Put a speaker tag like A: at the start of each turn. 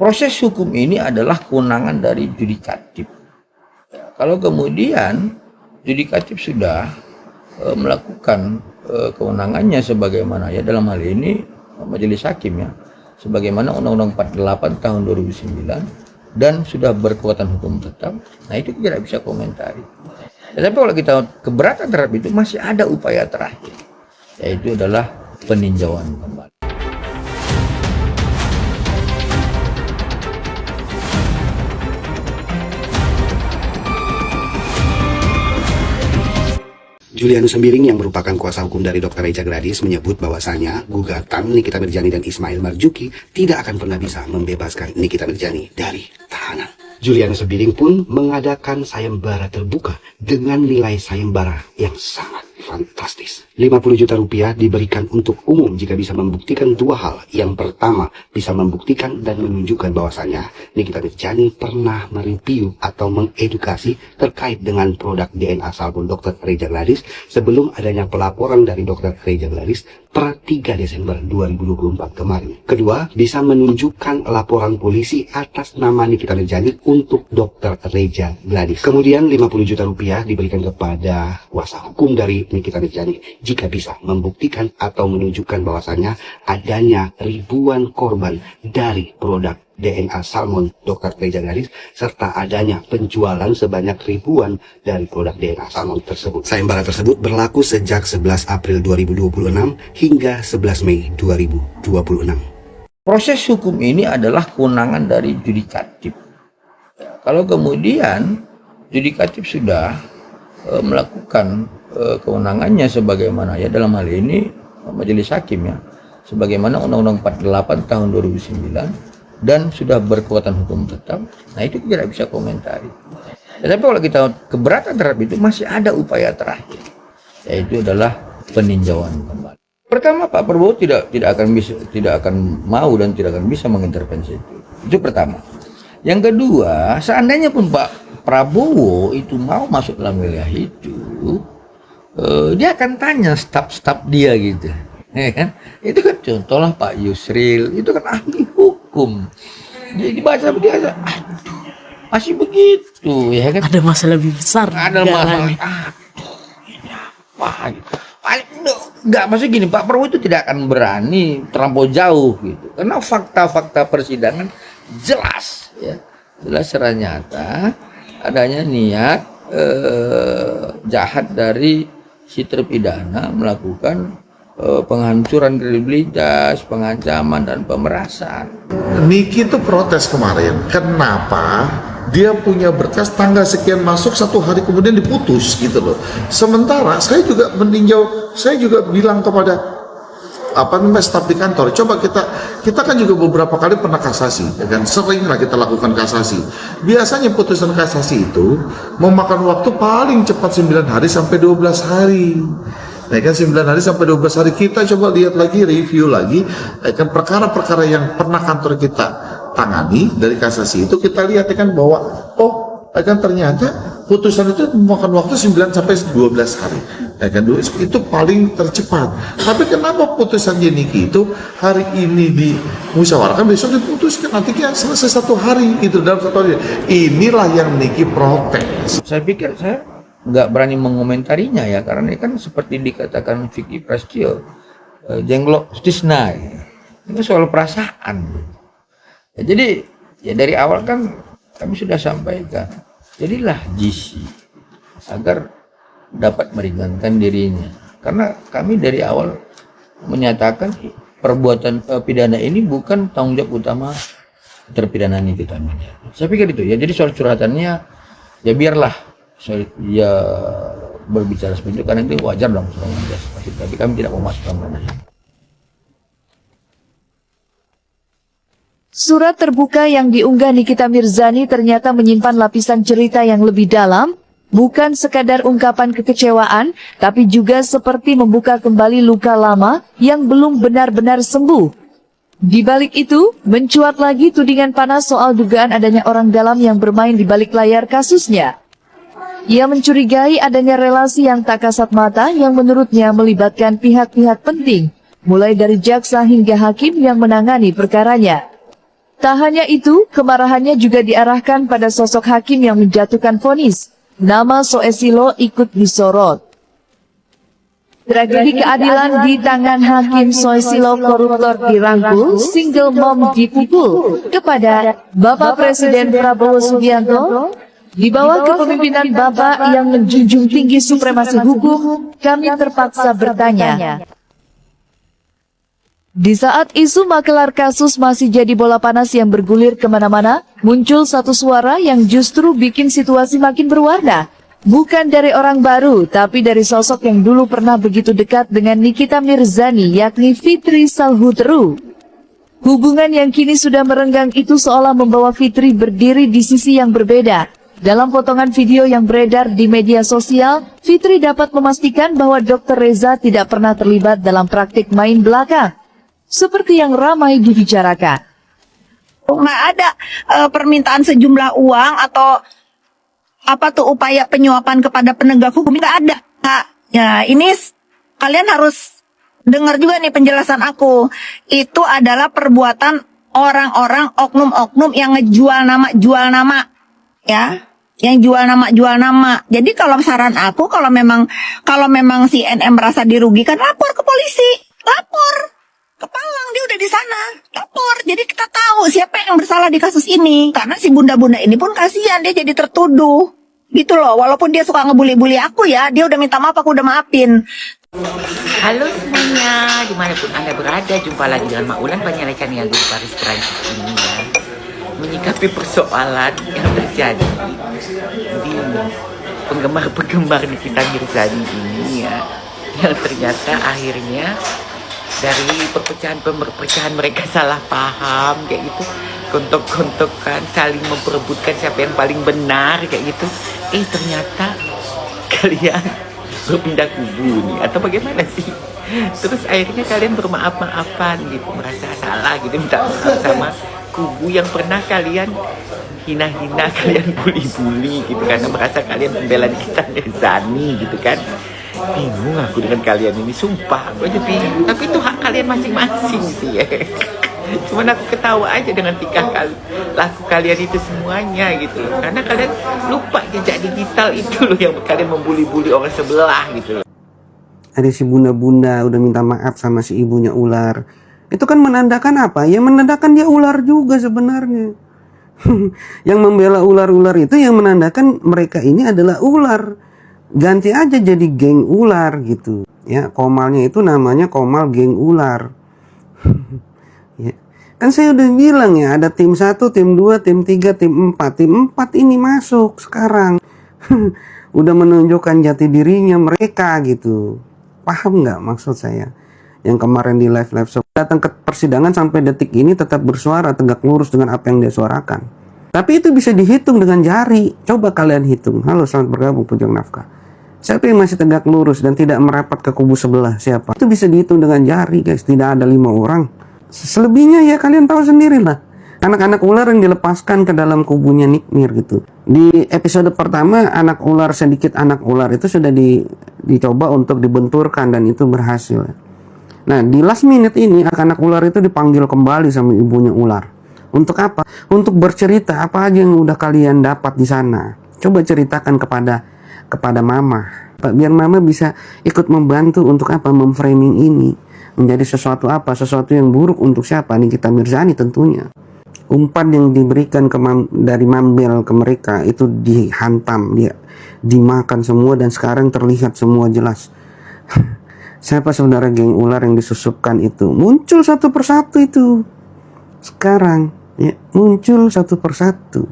A: Proses hukum ini adalah kewenangan dari yudikatif. Kalau kemudian yudikatif sudah melakukan kewenangannya sebagaimana ya dalam hal ini majelis hakim ya, sebagaimana Undang-Undang 48 tahun 2009 dan sudah berkekuatan hukum tetap, nah itu tidak bisa komentari. Tetapi kalau kita keberatan terhadap itu masih ada upaya terakhir, yaitu adalah peninjauan kembali.
B: Julianus Sembiring yang merupakan kuasa hukum dari Dr. Reza Gladys menyebut bahwasanya gugatan Nikita Mirzani dan Ismail Marzuki tidak akan pernah bisa membebaskan Nikita Mirzani dari tahanan. Julianus Sembiring pun mengadakan sayembara terbuka dengan nilai sayembara yang sangat fantastis. 50 juta rupiah diberikan untuk umum jika bisa membuktikan dua hal. Yang pertama, bisa membuktikan dan menunjukkan bahwasanya Nikita Mirzani pernah mereview atau mengedukasi terkait dengan produk DNA salmon Dr. Reza Gladys sebelum adanya pelaporan dari Dr. Reza Gladys per 3 Desember 2024 kemarin. Kedua, bisa menunjukkan laporan polisi atas nama Nikita Mirzani untuk Dr. Reza Gladys. Kemudian 50 juta rupiah diberikan kepada kuasa hukum dari Nikita Mirzani jika bisa membuktikan atau menunjukkan bahwasanya adanya ribuan korban dari produk DNA salmon Dr. Reza Gladys serta adanya penjualan sebanyak ribuan dari produk DNA salmon tersebut. Sayembara tersebut berlaku sejak 11 April 2026 hingga 11 Mei 2026.
A: Proses hukum ini adalah kewenangan dari yudikatif. Kalau kemudian yudikatif sudah melakukan kewenangannya sebagaimana ya dalam hal ini majelis hakim ya, sebagaimana Undang-Undang 48 tahun 2009 dan sudah berkekuatan hukum tetap, nah itu tidak bisa komentari. Tetapi kalau kita keberatan terhadap itu masih ada upaya terakhir, yaitu adalah peninjauan kembali. Pertama, Pak Prabowo tidak akan mau dan tidak akan bisa mengintervensi itu. Itu pertama. Yang kedua, seandainya pun Pak Prabowo itu mau masuk dalam wilayah itu, dia akan tanya staf-staf dia gitu, ya kan? Itu kan contohlah Pak Yusril, itu kan ahli hukum. Jadi dibaca dia, aduh, masih begitu, ya kan?
C: Ada masalah lebih besar.
A: Ada masalah, aduh, ini apa? Enggak, maksudnya gini, Pak Prabowo itu tidak akan berani terlampau jauh gitu, karena fakta-fakta persidangan jelas, ya, jelas secara nyata adanya niat jahat dari si terpidana melakukan penghancuran kredibilitas, pengancaman dan pemerasan.
D: Niki itu protes kemarin, kenapa dia punya berkas tanggal sekian masuk 1 hari kemudian diputus gitu loh. Sementara saya juga meninjau, saya juga bilang kepada staf di kantor, coba kita kan juga beberapa kali pernah kasasi, ya kan, seringlah kita lakukan kasasi. Biasanya putusan kasasi itu memakan waktu paling cepat 9 hari sampai 12 hari. Ya kan, 9 hari sampai 12 hari kita coba lihat lagi, review lagi, ya kan, perkara-perkara yang pernah kantor kita tangani dari kasasi itu kita lihat, ya kan, bahwa ya kan, ternyata putusan itu memakan waktu 9 sampai 12 hari. Ya kan, itu paling tercepat. Tapi kenapa putusan Niki itu hari ini dimusyawarahkan, besok diputuskan, nantinya selesai 1 hari itu dalam 1 hari. Inilah yang Niki protes.
A: Saya pikir saya nggak berani mengomentarinya ya, karena ini kan seperti dikatakan Vicky Prasetyo, jenglot stisna, ya. Ini soal perasaan. Ya, jadi ya dari awal kan kami sudah sampaikan, jadilah GC agar dapat meringankan dirinya, karena kami dari awal menyatakan perbuatan pidana ini bukan tanggung jawab utama terpidana Nikita Mirzani. Saya pikir itu ya, jadi soal curhatannya ya biarlah dia berbicara seperti itu, karena itu wajar dong, tapi kami tidak mau masuk dalam ranah.
E: Surat terbuka yang diunggah Nikita Mirzani ternyata menyimpan lapisan cerita yang lebih dalam, bukan sekadar ungkapan kekecewaan, tapi juga seperti membuka kembali luka lama yang belum benar-benar sembuh. Di balik itu, mencuat lagi tudingan panas soal dugaan adanya orang dalam yang bermain di balik layar kasusnya. Ia mencurigai adanya relasi yang tak kasat mata yang menurutnya melibatkan pihak-pihak penting, mulai dari jaksa hingga hakim yang menangani perkaranya. Tak hanya itu, kemarahannya juga diarahkan pada sosok hakim yang menjatuhkan vonis. Nama Soesilo ikut disorot. Tragedi keadilan di tangan Hakim Soesilo koruptor dirangkul, single mom dipukul kepada Bapak Presiden Prabowo Subianto. Di bawah kepemimpinan Bapak yang menjunjung tinggi supremasi hukum, kami terpaksa bertanya. Di saat isu makelar kasus masih jadi bola panas yang bergulir kemana-mana, muncul satu suara yang justru bikin situasi makin berwarna. Bukan dari orang baru, tapi dari sosok yang dulu pernah begitu dekat dengan Nikita Mirzani, yakni Fitri Salhuteru. Hubungan yang kini sudah merenggang itu seolah membawa Fitri berdiri di sisi yang berbeda. Dalam potongan video yang beredar di media sosial, Fitri dapat memastikan bahwa Dr. Reza tidak pernah terlibat dalam praktik main belakang, seperti yang ramai dibicarakan.
C: Nggak ada permintaan sejumlah uang atau apa tuh upaya penyuapan kepada penegak hukum, nggak ada. Nah, ya ini kalian harus dengar juga nih penjelasan aku. Itu adalah perbuatan orang-orang oknum-oknum yang jual nama, ya, yang jual nama. Jadi kalau saran aku, kalau memang si NM merasa dirugikan, lapor ke polisi, lapor. Kepalang, dia udah di sana, lapor. Jadi kita tahu siapa yang bersalah di kasus ini. Karena si bunda-bunda ini pun kasihan, dia jadi tertuduh. Gitu loh, walaupun dia suka ngebully-bully aku ya, dia udah minta maaf, aku udah maafin.
F: Halo semuanya, dimanapun Anda berada, jumpa lagi dengan Mak Ulan Panyarekan yang di Paris, Perancis ini ya. Menyikapi persoalan yang terjadi di penggemar-penggemar Nikita Mirzani ini ya. Yang ternyata akhirnya dari perpecahan mereka salah paham kayak gitu, gontok-gontokan, saling memperebutkan siapa yang paling benar kayak gitu. Ternyata kalian berpindah kubu nih atau bagaimana sih? Terus akhirnya kalian bermaaf-maafan gitu, merasa salah gitu, minta maaf sama kubu yang pernah kalian hina-hina, kalian bully-bully gitu karena merasa kalian pembela Nikita Mirzani gitu kan. Bingung aku dengan kalian ini, sumpah aku aja bingung. Tapi itu hak kalian masing-masing sih ya. Cuman aku ketawa aja dengan laku kalian itu semuanya gitu loh. Karena kalian lupa jejak digital itu loh yang kalian membuli-buli orang sebelah gitu loh.
G: Ada si bunda-bunda udah minta maaf sama si ibunya ular. Itu kan menandakan apa? Ya menandakan dia ular juga sebenarnya. Yang membela ular-ular itu yang menandakan mereka ini adalah ular. Ganti aja jadi geng ular gitu ya, Komalnya itu namanya Komal geng ular. Ya. Kan saya udah bilang ya, ada tim 1, tim 2, tim 3, tim 4. Tim 4 ini masuk sekarang. Udah menunjukkan jati dirinya mereka gitu. Paham nggak maksud saya? Yang kemarin di live datang ke persidangan sampai detik ini tetap bersuara tegak lurus dengan apa yang dia suarakan. Tapi itu bisa dihitung dengan jari. Coba kalian hitung. Halo, selamat bergabung Pujang Nafkah. Siapa yang masih tegak lurus dan tidak merapat ke kubu sebelah? Siapa? Itu bisa dihitung dengan jari guys. Tidak ada 5 orang. Selebihnya ya kalian tahu sendiri lah. Anak-anak ular yang dilepaskan ke dalam kubunya Nikmir gitu. Di episode pertama anak ular itu sudah dicoba untuk dibenturkan dan itu berhasil. Nah di last minute ini anak ular itu dipanggil kembali sama ibunya ular. Untuk apa? Untuk bercerita apa aja yang udah kalian dapat di sana. Coba ceritakan kepada mama, biar mama bisa ikut membantu untuk apa, memframing ini menjadi sesuatu yang buruk untuk siapa? Nikita Mirzani tentunya. Umpan yang diberikan dari Mambel ke mereka itu dihantam, dimakan semua dan sekarang terlihat semua jelas. Siapa saudara geng ular yang disusupkan itu? Muncul satu persatu itu. Sekarang ya, muncul satu persatu.